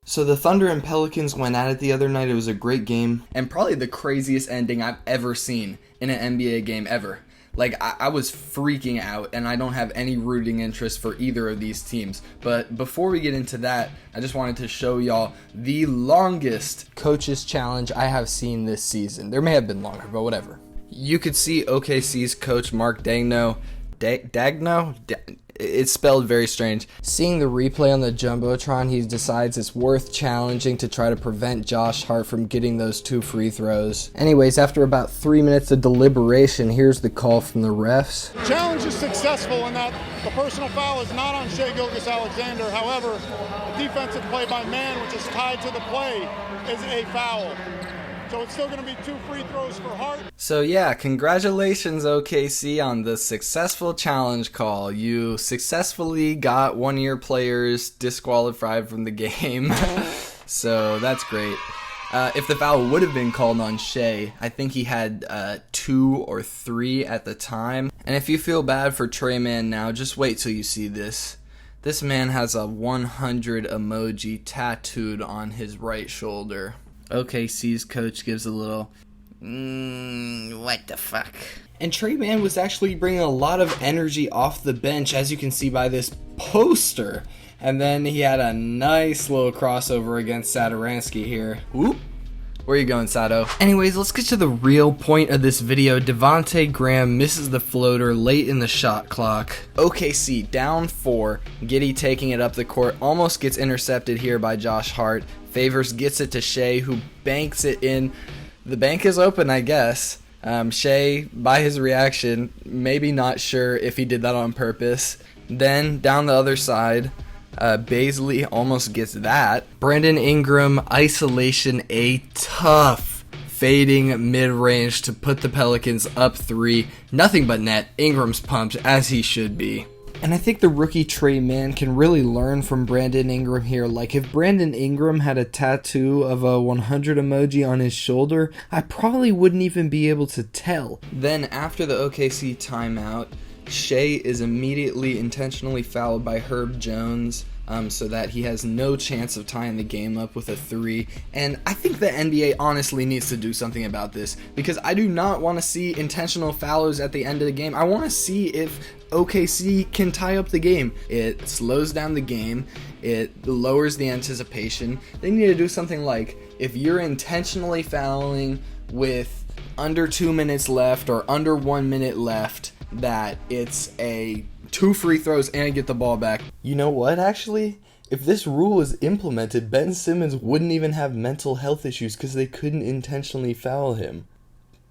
So the Thunder and Pelicans went at it the other night. It was a great game, and probably the craziest ending I've ever seen in an NBA game ever. Like, I was freaking out, and I don't have any rooting interest for either of these teams. But before we get into that, I just wanted to show y'all the longest coaches challenge I have seen this season. There may have been longer, but whatever. You could see OKC's coach Mark Dagno. It's spelled very strange. Seeing the replay on the Jumbotron, he decides it's worth challenging to try to prevent Josh Hart from getting those 2 free throws. Anyways, after about 3 minutes of deliberation, here's the call from the refs. The challenge is successful in that the personal foul is not on Shai Gilgeous-Alexander. However, the defensive play by man, which is tied to the play, is a foul. So it's still going to be 2 free throws for Hart. So yeah, congratulations OKC on the successful challenge call. You successfully got one of your players disqualified from the game. So that's great. If the foul would have been called on Shai, I think he had 2 or 3 at the time. And if you feel bad for Trey Mann now, just wait till you see this. This man has a 100 emoji tattooed on his right shoulder. OKC's coach gives a little, what the fuck? And Trey Mann was actually bringing a lot of energy off the bench, as you can see by this poster. And then he had a nice little crossover against Satoransky here. Whoop. Where are you going, Sato? Anyways, let's get to the real point of this video. Devonte Graham misses the floater late in the shot clock. OKC down 4. Giddey taking it up the court. Almost gets intercepted here by Josh Hart. Favors gets it to Shai, who banks it in. The bank is open, I guess. Shai, by his reaction, maybe not sure if he did that on purpose. Then, down the other side, Baisley almost gets that. Brandon Ingram, isolation, a tough fading mid-range to put the Pelicans up 3. Nothing but net. Ingram's pumped, as he should be. And I think the rookie Trey Mann can really learn from Brandon Ingram here. Like, if Brandon Ingram had a tattoo of a 100 emoji on his shoulder, I probably wouldn't even be able to tell. Then, after the OKC timeout, Shai is immediately intentionally fouled by Herb Jones, so that he has no chance of tying the game up with a 3. And I think the NBA honestly needs to do something about this, because I do not want to see intentional fouls at the end of the game. I want to see if OKC can tie up the game. It slows down the game. It lowers the anticipation. They need to do something like, if you're intentionally fouling with under 2 minutes left or under 1 minute left, that it's a 2 free throws and get the ball back. You know what, actually? If this rule was implemented, Ben Simmons wouldn't even have mental health issues because they couldn't intentionally foul him.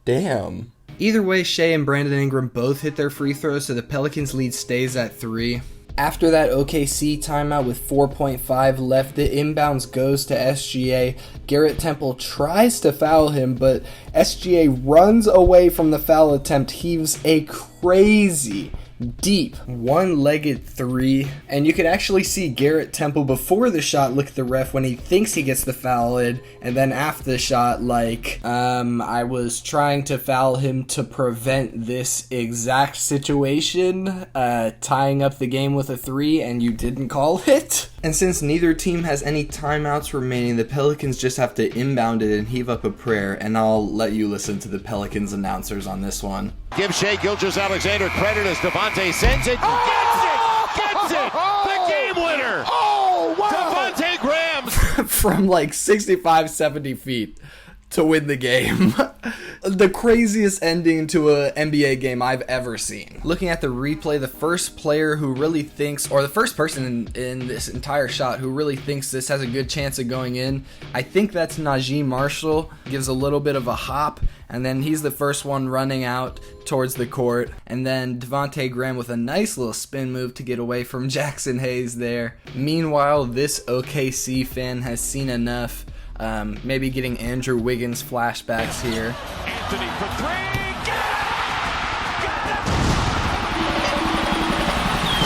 Damn. Either way, Shai and Brandon Ingram both hit their free throws, so the Pelicans lead stays at 3. After that OKC timeout with 4.5 left, the inbounds goes to SGA. Garrett Temple tries to foul him, but SGA runs away from the foul attempt, heaves a crazy deep one-legged 3, and you can actually see Garrett Temple before the shot look at the ref when he thinks he gets the foul in, and then after the shot like, I was trying to foul him to prevent this exact situation, tying up the game with a 3, and you didn't call it. And since neither team has any timeouts remaining, the Pelicans just have to inbound it and heave up a prayer, and I'll let you listen to the Pelicans announcers on this one. Give Shai Gilgeous-Alexander credit as Devonte sends it. Gets it! The game winner! Oh, wow! Devonte Graham! From like 65, 70 feet to win the game. The craziest ending to an NBA game I've ever seen. Looking at the replay, the first player who really thinks, or the first person in this entire shot who really thinks this has a good chance of going in, I think that's Najee Marshall. Gives a little bit of a hop, and then he's the first one running out towards the court. And then Devonte Graham with a nice little spin move to get away from Jackson Hayes there. Meanwhile, this OKC fan has seen enough. Maybe getting Andrew Wiggins flashbacks here. Anthony for 3. Got it!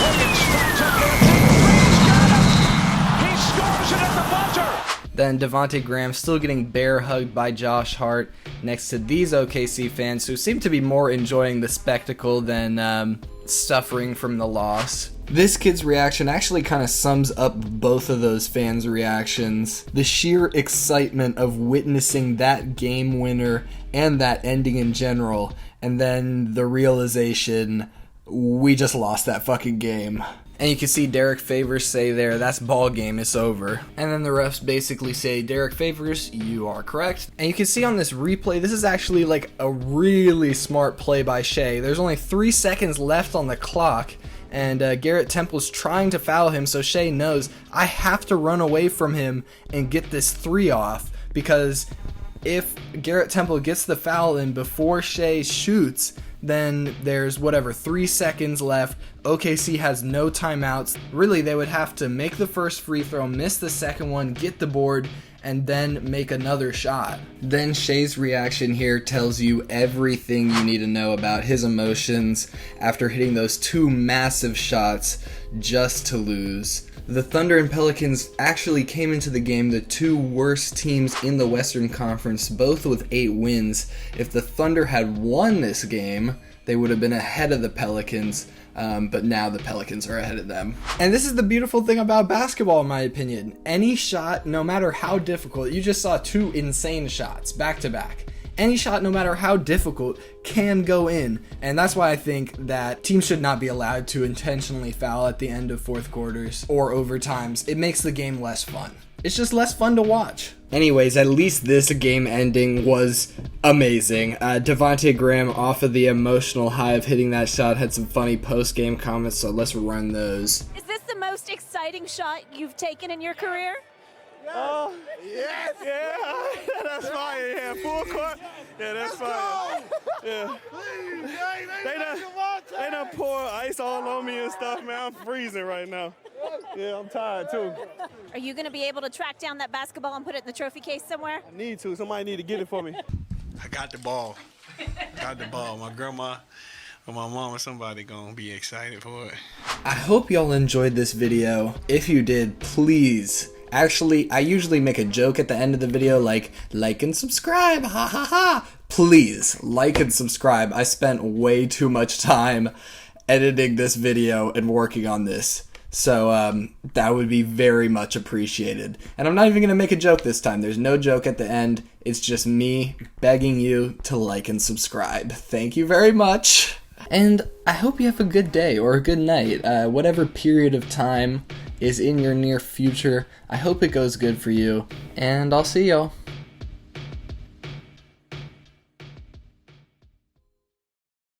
Wiggins starts up there. He scores it at the buzzer. Then Devonte Graham still getting bear hugged by Josh Hart next to these OKC fans who seem to be more enjoying the spectacle than suffering from the loss. This kid's reaction actually kind of sums up both of those fans' reactions. The sheer excitement of witnessing that game winner and that ending in general, and then the realization, we just lost that fucking game. And you can see Derek Favors say there, that's ball game, it's over. And then the refs basically say, Derek Favors, you are correct. And you can see on this replay, this is actually like a really smart play by Shai. There's only 3 seconds left on the clock, and Garrett Temple's trying to foul him, so Shai knows, I have to run away from him and get this 3 off, because if Garrett Temple gets the foul in before Shai shoots, then there's 3 seconds left. OKC has no timeouts. Really, they would have to make the first free throw, miss the second one, get the board, and then make another shot. Then Shai's reaction here tells you everything you need to know about his emotions after hitting those 2 massive shots just to lose. The Thunder and Pelicans actually came into the game the 2 worst teams in the Western Conference, both with 8 wins. If the Thunder had won this game, they would have been ahead of the Pelicans, but now the Pelicans are ahead of them. And this is the beautiful thing about basketball, in my opinion. Any shot, no matter how difficult, you just saw 2 insane shots back to back. Any shot, no matter how difficult, can go in. And that's why I think that teams should not be allowed to intentionally foul at the end of fourth quarters or overtimes. It makes the game less fun. It's just less fun to watch. Anyways, at least this game ending was amazing. Devonte Graham, off of the emotional high of hitting that shot, had some funny post-game comments, so let's run those. Is this the most exciting shot you've taken in your career? Oh, yes. Yeah, that's fire. Yeah, full court. Yeah, that's fire. Yeah. They done pour ice all on me and stuff, man. I'm freezing right now. Yeah, I'm tired, too. Are you going to be able to track down that basketball and put it in the trophy case somewhere? I need to. Somebody need to get it for me. I got the ball. My grandma or my mom or somebody gonna be excited for it. I hope y'all enjoyed this video. If you did, please. Actually, I usually make a joke at the end of the video like and subscribe, ha ha ha. Please, like and subscribe. I spent way too much time editing this video and working on this. So that would be very much appreciated. And I'm not even going to make a joke this time. There's no joke at the end. It's just me begging you to like and subscribe. Thank you very much. And I hope you have a good day or a good night. Whatever period of time is in your near future, I hope it goes good for you. And I'll see y'all.